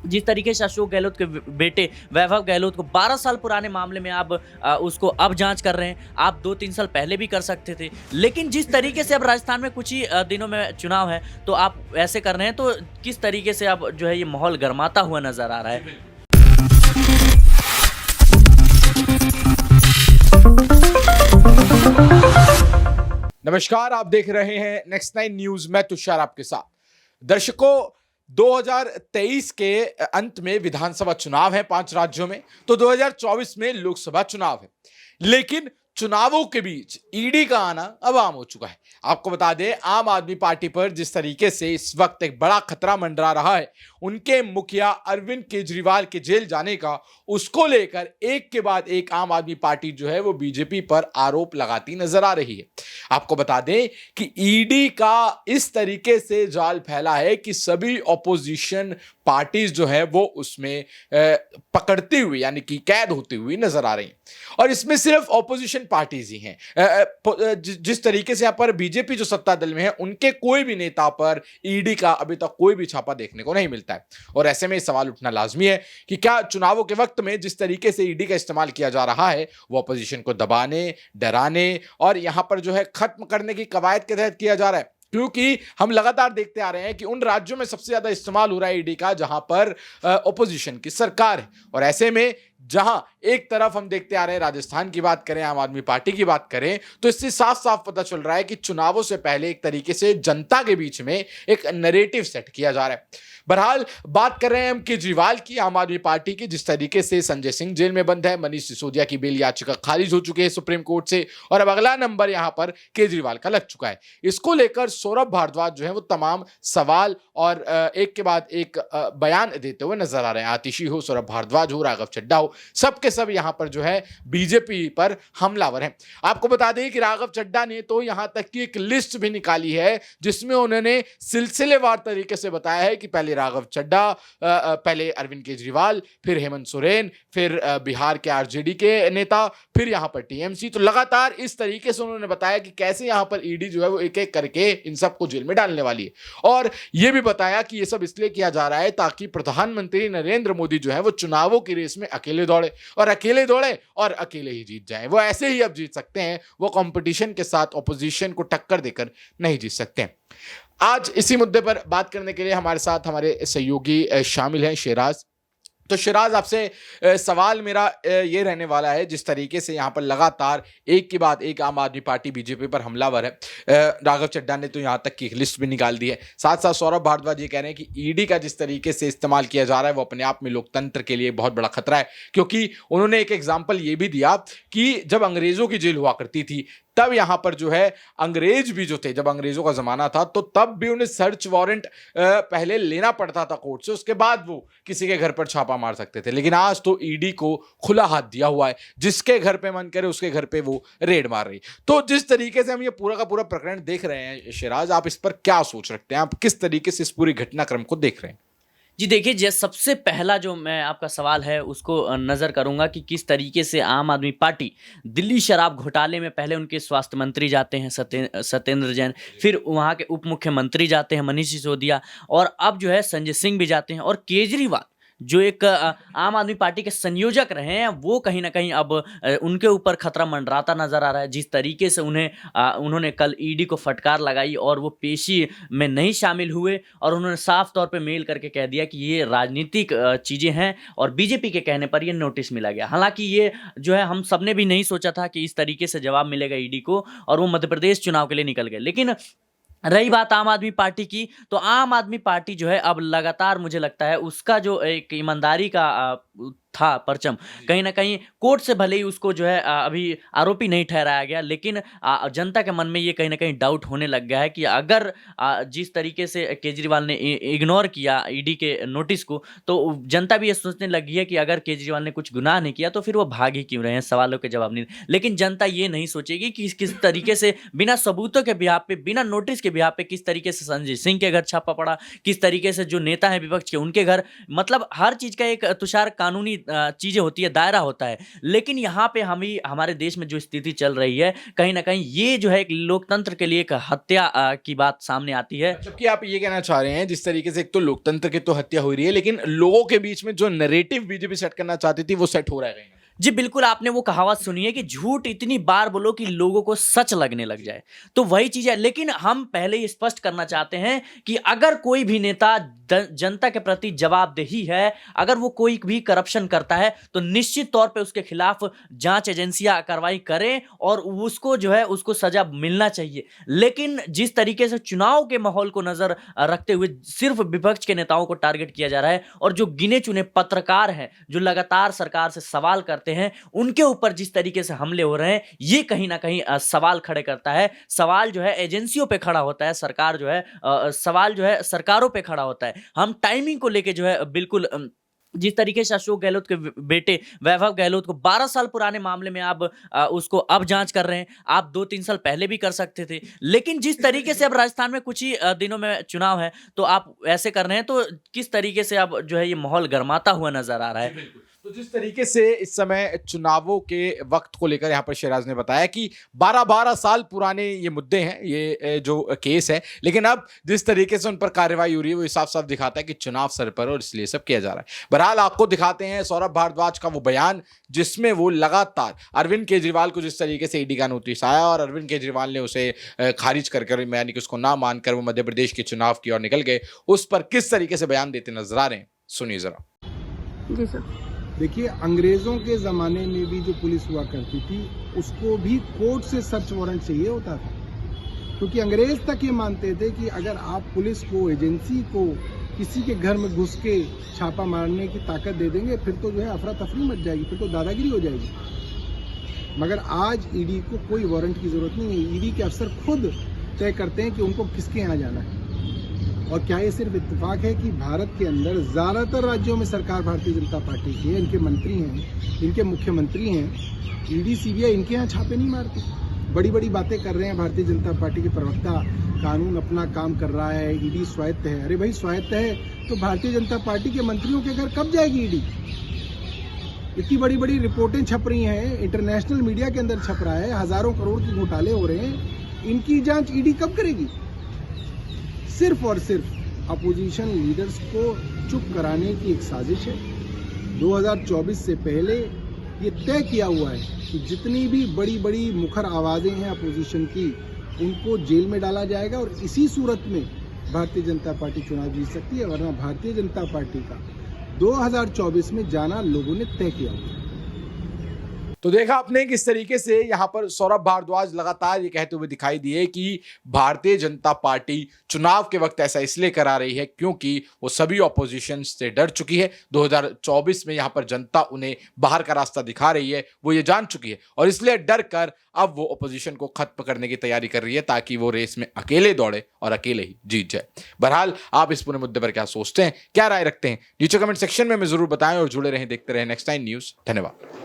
जिस तरीके से अशोक गहलोत के बेटे वैभव गहलोत को 12 साल पुराने मामले में आप उसको अब जांच कर रहे हैं, आप 2-3 साल पहले भी कर सकते थे। लेकिन जिस तरीके से अब राजस्थान में कुछ ही दिनों में चुनाव है, तो आप ऐसे कर रहे हैं, तो किस तरीके से अब जो है ये माहौल गरमाता हुआ नजर आ रहा है। नमस्कार, आप देख रहे हैं नेक्स्ट 9 न्यूज। मैं तुषार आपके साथ। दर्शकों, 2023 के अंत में विधानसभा चुनाव है 5 राज्यों में, तो 2024 में लोकसभा चुनाव है। लेकिन चुनावों के बीच ईडी का आना अब आम हो चुका है। आपको बता दें, आम आदमी पार्टी पर जिस तरीके से इस वक्त एक बड़ा खतरा मंडरा रहा है, उनके मुखिया अरविंद केजरीवाल के जेल जाने का, उसको लेकर एक के बाद एक आम आदमी पार्टी जो है वो बीजेपी पर आरोप लगाती नजर आ रही है। आपको बता दें कि ईडी का इस तरीके से जाल फैला है कि सभी ऑपोजिशन पार्टीज जो है वो उसमें पकड़ती हुई, यानी कि कैद होती हुई नजर आ रही हैं। और इसमें सिर्फ ऑपोजिशन पार्टीज ही हैं। जिस तरीके से यहाँ पर बीजेपी जो सत्ता दल में है, उनके कोई भी नेता पर ईडी का अभी तक कोई भी छापा देखने को नहीं मिलता है। और ऐसे में सवाल उठना लाजमी है कि क्या चुनावों के वक्त में जिस तरीके से ईडी का इस्तेमाल किया जा रहा है, वो ऑपोजिशन को दबाने, डराने और यहां पर जो है खत्म करने की कवायद के तहत किया जा रहा है। क्योंकि हम लगातार देखते आ रहे हैं कि उन राज्यों में सबसे ज्यादा इस्तेमाल हो रहा है ईडी का जहां पर ऑपोजिशन की सरकार है। और ऐसे में जहां एक तरफ हम देखते आ रहे हैं, राजस्थान की बात करें, आम आदमी पार्टी की बात करें, तो इससे साफ साफ पता चल रहा है कि चुनावों से पहले एक तरीके से जनता के बीच में एक नैरेटिव सेट किया जा रहा है। बहरहाल बात कर रहे हैं हम केजरीवाल की, आम आदमी पार्टी की। जिस तरीके से संजय सिंह जेल में बंद है, मनीष सिसोदिया की बेल याचिका खारिज हो चुकी है सुप्रीम कोर्ट से, और अब अगला नंबर यहां पर केजरीवाल का लग चुका है। इसको लेकर सौरभ भारद्वाज जो है वो तमाम सवाल और एक के बाद एक बयान देते हुए नजर आ रहे हैं। आतिशी हो, सौरभ भारद्वाज हो, राघव चड्ढा हो, सबके सब यहां पर जो है बीजेपी पर हमलावर हैं। आपको बता दें कि राघव चड्ढा ने तो यहां तक की एक लिस्ट भी निकाली है जिसमें उन्होंने सिलसिलेवार तरीके से बताया है कि पहले राघव चड्ढा, पहले अरविंद केजरीवाल, फिर हेमंत सोरेन, फिर बिहार के आरजेडी के नेता, फिर यहां पर टीएमसी। तो लगातार इस तरीके से उन्होंने बताया कि कैसे यहां पर ईडी जो है वो एक एक करके इन सबको जेल में डालने वाली है। और यह भी बताया कि यह सब इसलिए किया जा रहा है ताकि प्रधानमंत्री नरेंद्र मोदी जो है वो चुनावों की रेस में अकेले दौड़े और अकेले ही जीत जाए। वो ऐसे ही अब जीत सकते हैं, वो कंपटीशन के साथ ऑपोजिशन को टक्कर देकर नहीं जीत सकते हैं। आज इसी मुद्दे पर बात करने के लिए हमारे साथ हमारे सहयोगी शामिल हैं, शेराज। तो शिराज, आपसे सवाल मेरा ये रहने वाला है, जिस तरीके से यहाँ पर लगातार एक के बाद एक आम आदमी पार्टी बीजेपी पर हमलावर है। राघव चड्ढा ने तो यहाँ तक की लिस्ट भी निकाल दी है। साथ साथ सौरभ भारद्वाज ये कह रहे हैं कि ईडी का जिस तरीके से इस्तेमाल किया जा रहा है वो अपने आप में लोकतंत्र के लिए बहुत बड़ा खतरा है। क्योंकि उन्होंने एक एग्जाम्पल ये भी दिया कि जब अंग्रेजों की जेल हुआ करती थी, तब यहां पर जो है अंग्रेज भी जो थे, जब अंग्रेजों का जमाना था, तो तब भी उन्हें सर्च वारंट पहले लेना पड़ता था कोर्ट से, उसके बाद वो किसी के घर पर छापा मार सकते थे। लेकिन आज तो ईडी को खुला हाथ दिया हुआ है, जिसके घर पे मन करे उसके घर पे वो रेड मार रही। तो जिस तरीके से हम ये पूरा का पूरा प्रकरण देख रहे हैं, शिराज, आप इस पर क्या सोच रखते हैं? आप किस तरीके से इस पूरी घटनाक्रम को देख रहे हैं? जी देखिए, सबसे पहला जो मैं आपका सवाल है उसको नज़र करूंगा कि किस तरीके से आम आदमी पार्टी दिल्ली शराब घोटाले में पहले उनके स्वास्थ्य मंत्री जाते हैं सत्येंद्र जैन, फिर वहां के उप मुख्यमंत्री जाते हैं मनीष सिसोदिया, और अब जो है संजय सिंह भी जाते हैं, और केजरीवाल जो एक आम आदमी पार्टी के संयोजक रहे हैं, वो कहीं ना कहीं अब उनके ऊपर खतरा मंडराता नजर आ रहा है। जिस तरीके से उन्होंने कल ईडी को फटकार लगाई और वो पेशी में नहीं शामिल हुए, और उन्होंने साफ तौर पे मेल करके कह दिया कि ये राजनीतिक चीज़ें हैं, और बीजेपी के कहने पर ये नोटिस मिला गया। हालांकि ये जो है हम सबने भी नहीं सोचा था कि इस तरीके से जवाब मिलेगा ईडी को, और वो मध्य प्रदेश चुनाव के लिए निकल गए। लेकिन रही बात आम आदमी पार्टी की, तो आम आदमी पार्टी जो है अब लगातार, मुझे लगता है उसका जो एक ईमानदारी का था परचम, कहीं ना कहीं कोर्ट से भले ही उसको जो है अभी आरोपी नहीं ठहराया गया, लेकिन जनता के मन में ये कहीं ना कहीं डाउट होने लग गया है कि अगर जिस तरीके से केजरीवाल ने इग्नोर किया ईडी के नोटिस को, तो जनता भी ये सोचने लगी है कि अगर केजरीवाल ने कुछ गुनाह नहीं किया तो फिर वो भाग ही क्यों रहे हैं, सवालों के जवाब नहीं। लेकिन जनता ये नहीं सोचेगी कि किस तरीके से बिना सबूतों के बिहाफ पे, बिना नोटिस के बिहाफ पे किस तरीके से संजय सिंह के घर छापा पड़ा, किस तरीके से जो नेता है विपक्ष के उनके घर, मतलब हर चीज का एक तुषार कानूनी चीज़ें होती है, दायरा होता है। लेकिन यहाँ पे हमारे देश में जो स्थिति चल रही है, कहीं न कहीं ये जो है एक लोकतंत्र के लिए एक हत्या की बात सामने आती है। जबकि आप ये कहना चाह रहे हैं जिस तरीके से एक तो लोकतंत्र की तो हत्या हो रही है, लेकिन लोगों के बीच में जो नैरेटिव बीजेपी सेट करना चाहती थी वो सेट हो रहा है कहीं ना कहीं। जी बिल्कुल, आपने वो कहावत सुनी है कि झूठ इतनी बार बोलो कि लोगों को सच लगने लग जाए। तो वही चीज़ है, लेकिन हम पहले ये स्पष्ट करना चाहते हैं कि अगर कोई भी नेता जनता के प्रति जवाबदेही है, अगर वो कोई भी करप्शन करता है, तो निश्चित तौर पे उसके खिलाफ जांच एजेंसियां कार्रवाई करें और उसको जो है उसको सजा मिलना चाहिए। लेकिन जिस तरीके से चुनाव के माहौल को नजर रखते हुए सिर्फ विपक्ष के नेताओं को टारगेट किया जा रहा है और जो गिने चुने पत्रकार हैं जो लगातार सरकार से सवाल करते हैं, उनके ऊपर जिस तरीके से हमले हो रहे हैं, ये कहीं ना कहीं सवाल खड़े करता है। सवाल जो है एजेंसियों पे खड़ा होता है, सरकार जो है सवाल जो है सरकारों पे खड़ा होता है। हम टाइमिंग को लेके जो है बिल्कुल जिस तरीके से अशोक गहलोत के बेटे वैभव गहलोत को 12 साल पुराने मामले में आप उसको अब जांच कर रहे हैं, आप 2-3 साल पहले भी कर सकते थे। लेकिन जिस तरीके से अब राजस्थान में कुछ ही दिनों में चुनाव है, तो आप ऐसे कर रहे हैं, तो किस तरीके से अब जो है ये माहौल गरमाता हुआ नजर आ रहा है। तो जिस तरीके से इस समय चुनावों के वक्त को लेकर यहाँ पर शहराज ने बताया कि 12-12 साल पुराने ये मुद्दे हैं, ये जो केस है, लेकिन अब जिस तरीके से उन पर कार्रवाई हो रही है वो साफ साफ दिखाता है कि चुनाव सर पर और इसलिए सब किया जा रहा है। बहरहाल आपको दिखाते हैं सौरभ भारद्वाज का वो बयान जिसमें वो लगातार अरविंद केजरीवाल को जिस तरीके से ईडी का नोटिस आया और अरविंद केजरीवाल ने उसे खारिज कर यानी कि उसको ना मानकर वो मध्य प्रदेश के चुनाव की ओर निकल गए, उस पर किस तरीके से बयान देते नजर आ रहे हैं, सुनिए जरा। जी सर। देखिए, अंग्रेजों के ज़माने में भी जो पुलिस हुआ करती थी उसको भी कोर्ट से सर्च वारंट चाहिए होता था, क्योंकि अंग्रेज तक ये मानते थे कि अगर आप पुलिस को, एजेंसी को किसी के घर में घुस के छापा मारने की ताकत दे देंगे फिर तो जो है अफरा तफरी मच जाएगी, फिर तो दादागिरी हो जाएगी। मगर आज ईडी को कोई वारंट की ज़रूरत नहीं है। ईडी के अफसर खुद तय करते हैं कि उनको किसके यहाँ जाना है। और क्या ये सिर्फ इत्तेफाक है कि भारत के अंदर ज़्यादातर राज्यों में सरकार भारतीय जनता पार्टी की है, इनके मंत्री हैं, इनके मुख्यमंत्री हैं, ईडी सीबीआई इनके यहाँ छापे नहीं मारती। बड़ी बड़ी बातें कर रहे हैं भारतीय जनता पार्टी के प्रवक्ता, कानून अपना काम कर रहा है, ईडी स्वायत्त है। अरे भाई, स्वायत्त है तो भारतीय जनता पार्टी के मंत्रियों के घर कब जाएगी ईडी? इतनी बड़ी बड़ी रिपोर्टें छप रही हैं, इंटरनेशनल मीडिया के अंदर छप रहा है, हज़ारों करोड़ के घोटाले हो रहे हैं, इनकी जाँच ईडी कब करेगी? सिर्फ और सिर्फ अपोजिशन लीडर्स को चुप कराने की एक साजिश है। 2024 से पहले ये तय किया हुआ है कि जितनी भी बड़ी बड़ी मुखर आवाज़ें हैं अपोजिशन की, उनको जेल में डाला जाएगा और इसी सूरत में भारतीय जनता पार्टी चुनाव जीत सकती है, वरना भारतीय जनता पार्टी का 2024 में जाना लोगों ने तय किया हुआ है। तो देखा आपने किस तरीके से यहाँ पर सौरभ भारद्वाज लगातार ये कहते हुए दिखाई दिए कि भारतीय जनता पार्टी चुनाव के वक्त ऐसा इसलिए करा रही है क्योंकि वो सभी ऑपोजिशन से डर चुकी है। 2024 में यहाँ पर जनता उन्हें बाहर का रास्ता दिखा रही है, वो ये जान चुकी है और इसलिए डर कर अब वो ऑपोजिशन को खत्म करने की तैयारी कर रही है ताकि वो रेस में अकेले दौड़े और अकेले ही जीत जाए। बहरहाल आप इस पूरे मुद्दे पर क्या सोचते हैं, क्या राय रखते हैं, नीचे कमेंट सेक्शन में जरूर बताएं और जुड़े रहें, देखते रहें नेक्स्ट टाइम न्यूज़। धन्यवाद।